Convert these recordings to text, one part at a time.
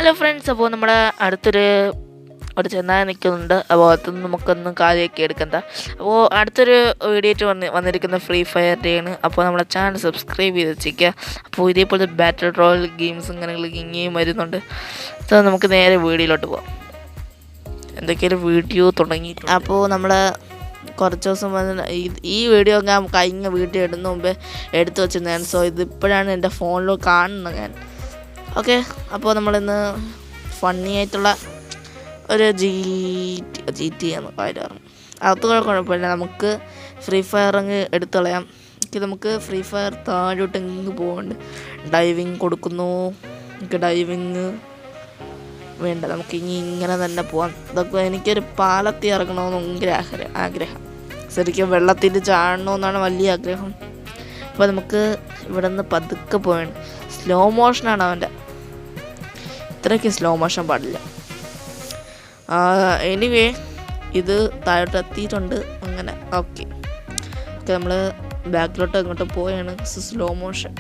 Hello friends, അപ്പോൾ നമ്മുടെ അടുത്തൊരു ചെന്നായ നിൽക്കുന്നുണ്ട്. അപ്പോൾ അതൊന്നും നമുക്കൊന്നും കാര്യമൊക്കെ എടുക്കണ്ട. അപ്പോൾ അടുത്തൊരു വീഡിയോ ആയിട്ട് വന്നിരിക്കുന്ന ഫ്രീ ഫയറിൻ്റെയാണ്. അപ്പോൾ നമ്മുടെ ചാനൽ സബ്സ്ക്രൈബ് ചെയ്ത് വെച്ചിരിക്കുക. അപ്പോൾ ഇതേപോലത്തെ ബാറ്റിൽ റോയൽ ഗെയിംസും കാര്യങ്ങളൊക്കെ ഇങ്ങനെയും വരുന്നുണ്ട്. അപ്പോൾ നമുക്ക് നേരെ വീഡിയോയിലോട്ട് പോകാം. എന്തൊക്കെയൊരു വീഡിയോ തുടങ്ങി. അപ്പോൾ നമ്മൾ കുറച്ച് ദിവസം വന്ന് ഈ വീഡിയോ ഞാൻ കഴിഞ്ഞ വീഡിയോ ഇടുന്ന മുമ്പേ എടുത്തു വെച്ചിരുന്നതാണ്. സോ ഇതിപ്പോഴാണ് എൻ്റെ ഫോണിൽ കാണുന്നത് ഞാൻ. ഓക്കെ, അപ്പോൾ നമ്മളിന്ന് ഫണ്ണി ആയിട്ടുള്ള ഒരു ജി ടി എന്ന് പറയാറ്. അത് കുഴപ്പമില്ല, നമുക്ക് ഫ്രീ ഫയർ അങ്ങ് എടുത്തു കളയാം. നമുക്ക് ഫ്രീ ഫയർ താഴോട്ട് എങ്ങ് പോകുന്നുണ്ട്. ഡൈവിങ് കൊടുക്കുന്നു. നമുക്ക് ഡൈവിങ് വേണ്ട, നമുക്ക് ഇനി ഇങ്ങനെ തന്നെ പോവാം. ഇതൊക്കെ എനിക്കൊരു പാലത്തിൽ ഇറങ്ങണമെന്ന് ഭയങ്കര ആഗ്രഹം. ശരിക്കും വെള്ളത്തിൽ ചാടണമെന്നാണ് വലിയ ആഗ്രഹം. അപ്പോൾ നമുക്ക് ഇവിടെ നിന്ന് പതുക്കെ പോവാണ്. സ്ലോ മോഷനാണ് അവൻ്റെ. ഇത്രയ്ക്ക് സ്ലോ മോഷൻ പാടില്ല. എനിവേ ഇത് താഴോട്ട് എത്തിയിട്ടുണ്ട്. അങ്ങനെ ഓക്കെ, നമ്മൾ ബാക്കിലോട്ട് അങ്ങോട്ട് പോയാണ്. Slow motion.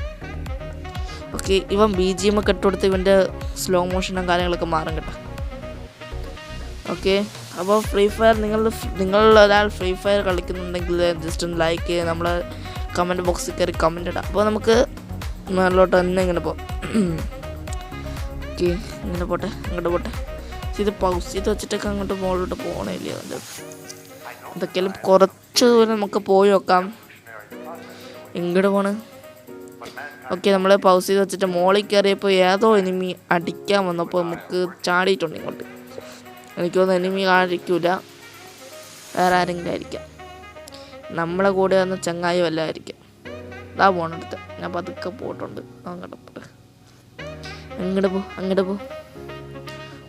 ഓക്കെ, ഇവൻ BGM ഒക്കെ ഇട്ട് കൊടുത്ത് ഇവൻ്റെ സ്ലോ മോഷനും കാര്യങ്ങളൊക്കെ മാറും കേട്ടോ. ഓക്കെ, അപ്പോൾ ഫ്രീ ഫയർ നിങ്ങൾ ഒരാൾ ഫ്രീ ഫയർ കളിക്കുന്നുണ്ടെങ്കിൽ ജസ്റ്റ് ഒന്ന് ലൈക്ക് ചെയ്യുക. നമ്മൾ കമൻറ്റ് ബോക്സിൽ കയറി കമൻറ്റ് ഇടാം. അപ്പോൾ നമുക്ക് മേളിലോട്ട് തന്നെ ഇങ്ങനെ പോകാം. ഓക്കെ, ഇങ്ങനെ പോട്ടെ, അങ്ങോട്ട് പോട്ടെ. ഇത് പൗസ് ചെയ്ത് വെച്ചിട്ടൊക്കെ അങ്ങോട്ട് മുകളിലോട്ട് പോകണില്ല. അതിൻ്റെ ഇതൊക്കെയാലും കുറച്ച് ദൂരം നമുക്ക് പോയി നോക്കാം. ഇങ്ങോട്ട് പോണ്. ഓക്കെ, നമ്മൾ പൗസ് ചെയ്ത് വെച്ചിട്ട് മുകളിൽ കയറിയപ്പോൾ ഏതോ എനിമി അടിക്കാൻ വന്നപ്പോൾ നമുക്ക് ചാടിയിട്ടുണ്ട് ഇങ്ങോട്ട്. എനിക്ക് തോന്നുന്നു എനിമി കാണിക്കൂല, വേറെ ആരെങ്കിലും ആയിരിക്കാം. നമ്മളെ കൂടെ വന്ന ചങ്ങായി വല്ലതായിരിക്കാം. ഇതാ പോണെടുത്ത് ഞാൻ പതുക്കെ പോയിട്ടുണ്ട്. അങ്ങോട്ട് പോട്ടെ, അങ്ങോട്ട് പോ.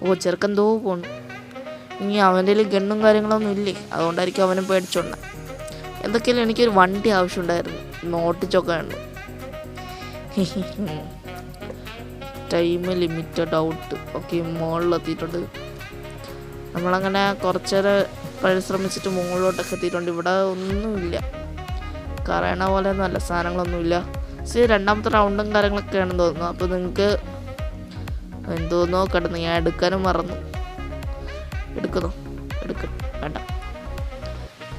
ഓ, ചെറുക്കെന്തോ പോണു. ഇനി അവൻ്റെ ഗണ്ണും കാര്യങ്ങളൊന്നും ഇല്ലേ, അതുകൊണ്ടായിരിക്കും അവനും പേടിച്ചോണ്ട. എന്തൊക്കെയാലും എനിക്കൊരു വണ്ടി ആവശ്യമുണ്ടായിരുന്നു. നോട്ടിച്ചൊക്കെ ഉണ്ട്. Time limited out. ഓക്കെ, മുകളിലെത്തിയിട്ടുണ്ട്. നമ്മളങ്ങനെ കുറച്ചേരം പരിശ്രമിച്ചിട്ട് മുകളിലോട്ടൊക്കെ എത്തിയിട്ടുണ്ട്. ഇവിടെ ഒന്നുമില്ല, കറയണ പോലെ നല്ല സാധനങ്ങളൊന്നുമില്ല. ശരി, രണ്ടാമത്തെ റൗണ്ടും കാര്യങ്ങളൊക്കെയാണെന്ന് തോന്നുന്നു. അപ്പോൾ നിങ്ങൾക്ക് എന്തോന്നോ കിടന്ന് ഞാൻ എടുക്കാനും മറന്നു. എടുക്കും വേണ്ട.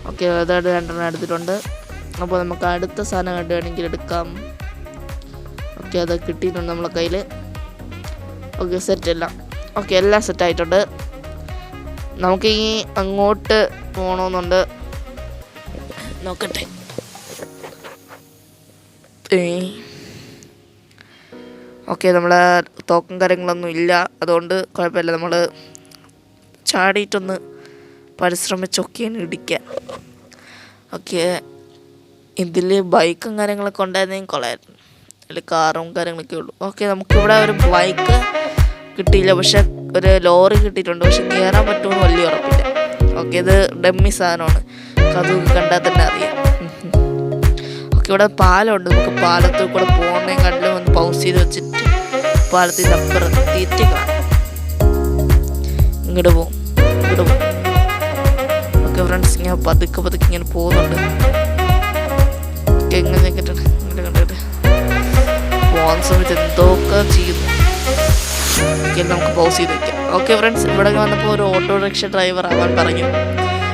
ഓക്കെ, അതായത് രണ്ടെണ്ണം എടുത്തിട്ടുണ്ട്. അപ്പോൾ നമുക്ക് അടുത്ത സാധനം വേണമെങ്കിൽ എടുക്കാം. ഓക്കെ, അത് കിട്ടിയിട്ടുണ്ട് നമ്മളെ കയ്യിൽ. ഓക്കെ, സെറ്റെല്ലാം. ഓക്കെ, എല്ലാം സെറ്റായിട്ടുണ്ട്. നമുക്ക് ഈ അങ്ങോട്ട് പോകണമെന്നുണ്ട്. നോക്കട്ടെ. ഓക്കെ, നമ്മളെ തോക്കും കാര്യങ്ങളൊന്നും ഇല്ല, അതുകൊണ്ട് കുഴപ്പമില്ല. നമ്മൾ ചാടിയിട്ടൊന്ന് പരിശ്രമിച്ചൊക്കെയാണ് ഇടിക്കാൻ. ഓക്കെ, ഇതിൽ ബൈക്കും കാര്യങ്ങളൊക്കെ ഉണ്ടായിരുന്നെങ്കിൽ കൊള്ളായിരുന്നു. അതിൽ കാറും കാര്യങ്ങളൊക്കെ ഉള്ളൂ. ഓക്കെ, നമുക്കിവിടെ ഒരു ബൈക്ക് കിട്ടിയില്ല, പക്ഷെ ഒരു ലോറി കിട്ടിയിട്ടുണ്ട്. പക്ഷെ കയറാൻ പറ്റുമെന്ന് വലിയ ഉറപ്പില്ല. ഓക്കെ, ഇത് ഡമ്മി സാധനമാണ്, അത് കണ്ടാൽ തന്നെ അറിയാം. ഓക്കെ, ഇവിടെ പാലമുണ്ട്. നമുക്ക് പാലത്തിൽ കൂടെ പോകുന്നതിനെക്കാട്ടിലും ഒന്ന് പൗസ് ചെയ്ത് വെച്ചിട്ട് പാലത്തിൻ്റെ അപ്പുറം എത്തിയിട്ട് കാണാം. ഇങ്ങോട്ട് പോവും. ഓക്കെ ഫ്രണ്ട്സ്, ഇങ്ങനെ പതുക്കെ ഇങ്ങനെ പോകുന്നുണ്ട്. ഓക്കെ, ഇങ്ങനെ കണ്ടിട്ട് പോകാൻ സമയത്ത് എന്തൊക്കെ ചെയ്യുന്നു. ഓക്കെ, നമുക്ക് പൗസ് ചെയ്ത് വയ്ക്കാം. ഓക്കെ ഫ്രണ്ട്സ്, ഇവിടെ വന്നപ്പോൾ ഒരു ഓട്ടോറിക്ഷ ഡ്രൈവർ ആവാൻ പറഞ്ഞു.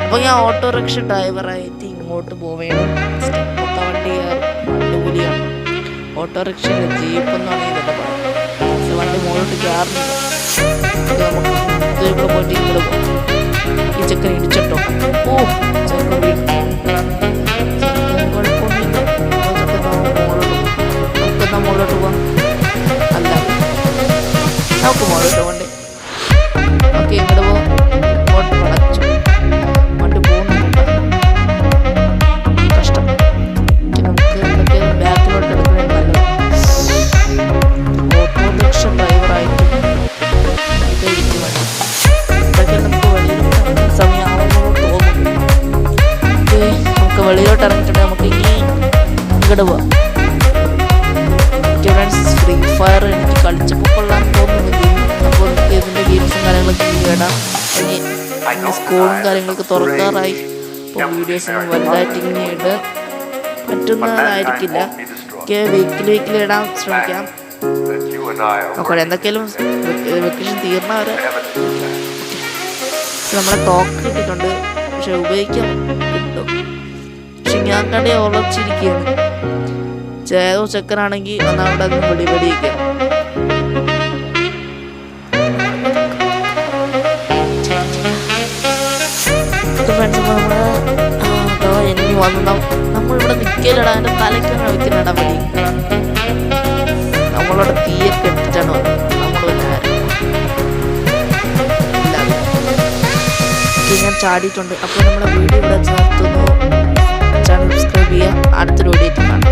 അപ്പോൾ ഞാൻ ഓട്ടോറിക്ഷ ഡ്രൈവറായിട്ട് ഇങ്ങോട്ട് പോവുകയാണ്. വണ്ടി അടിപൊളിയാണ്. ഓട്ടോറിക്ഷയിൽ ജീപ്പെന്നാണ് ഇതൊക്കെ പറയുന്നത്. വണ്ടി മുകളിലോട്ട് കയറുന്നില്ല. നമുക്ക് ഇവിടെ പോയിട്ട് ഇങ്ങോട്ട് പോകും. ഈ ചെക്കൻ ഇടിച്ചിട്ടോ. ഓ, ചെക്കൻ കുഴപ്പമൊന്നുമില്ല. നമുക്കെന്നാ മുകളിലോട്ട് പോകാം. അല്ല, നമുക്ക് മുകളിലോട്ട് പോകണ്ടേ. ഓക്കെ, ഇങ്ങോട്ട് പോകാം. ഇങ്ങോട്ട് വളച്ചു വണ്ടി പോകുന്നുണ്ട്. കഷ്ടം. നമുക്ക് എന്തൊക്കെ ബാക്കിലോട്ട് എടുക്കുന്നത് നല്ലത്. ഓട്ടോറിക്ഷ ഡ്രൈവറായിട്ട് ഇതൊക്കെ നമുക്ക് വെളിയിലോട്ട് സമയമാവുമ്പോൾ തോന്നുന്നു. ഓക്കെ, നമുക്ക് വെളിയിലോട്ട് ഇറങ്ങിയിട്ടുണ്ട്. നമുക്ക് ഇനി ഇങ്ങോട്ട് പോവാം. ഫ്രീ ഫയർ എനിക്ക് കളിച്ചപ്പോൾ കൊള്ളാൻ തോന്നുന്നില്ല. അപ്പോൾ നമുക്ക് ഇതിൻ്റെ ഗെയിംസും കാര്യങ്ങളൊക്കെ ഇടാം. ഇനി സ്കൂളും കാര്യങ്ങളൊക്കെ തുറക്കാറായി. അപ്പോൾ വീഡിയോസൊന്നും വലുതായിട്ട് ഇങ്ങനെ ഇടാൻ പറ്റുന്നതായിരിക്കില്ല. വീക്കിലി ഇടാൻ ശ്രമിക്കാം. നോക്കട്ടെ എന്തൊക്കെയാലും വെക്കേഷൻ തീർന്നവരെ നമ്മളെ തോക്ക് കിട്ടിയിട്ടുണ്ട്. പക്ഷെ ഉപയോഗിക്കാൻ കിട്ടും. പക്ഷെ ഞാൻ കണ്ടേ ഉറച്ചിരിക്കുകയാണ്. ഏതോ ചെക്കനാണെങ്കിൽ ഒന്നാമത് അങ്ങ് വെടിവെടിയൊക്കെയാണ്. ഇനി വന്ന് നമ്മളിവിടെ നിൽക്കലടാ, എൻ്റെ തലയ്ക്കാണ് വെക്കുന്നിടാൻ വെടി. നമ്മളിവിടെ തീയൊക്കെ ഇട്ടിട്ടാണ് വന്നത്. ഞാൻ ചാടിയിട്ടുണ്ട്. അപ്പോൾ നമ്മുടെ വീഡിയോ ഇവിടെ ചേർത്തുന്നു. ചാനൽ സബ്സ്ക്രൈബ് ചെയ്യുക. അടുത്തൊരു വീഡിയോ കാണാം.